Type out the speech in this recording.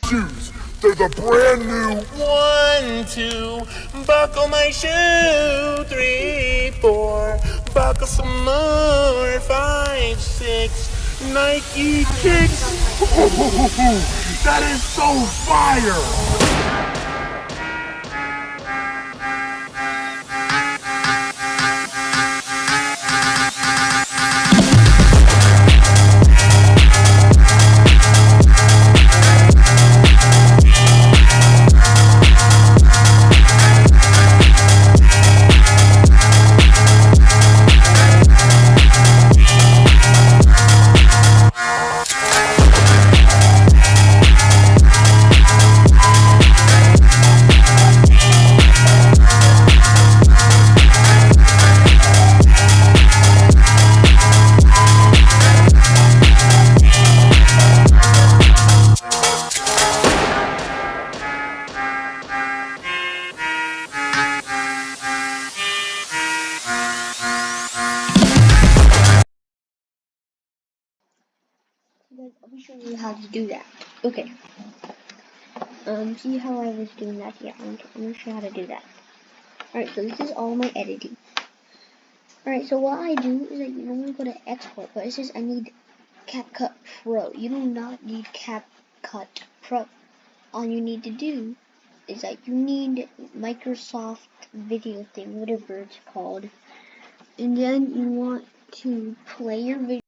shoes. They're the brand new 1, 2, buckle my shoe. 3, 4, buckle some more. 5, 6, Nike kicks. That is so fire! Guys, I'll be showing you how to do that. Okay. See how I was doing that? Yeah, I'm gonna show you how to do that. Alright, so this is all my editing. Alright, so what I do is I normally go to export, but it says I need CapCut Pro. You do not need CapCut Pro. All you need to do is that you need Microsoft video thing, whatever it's called. And then you want to play your video.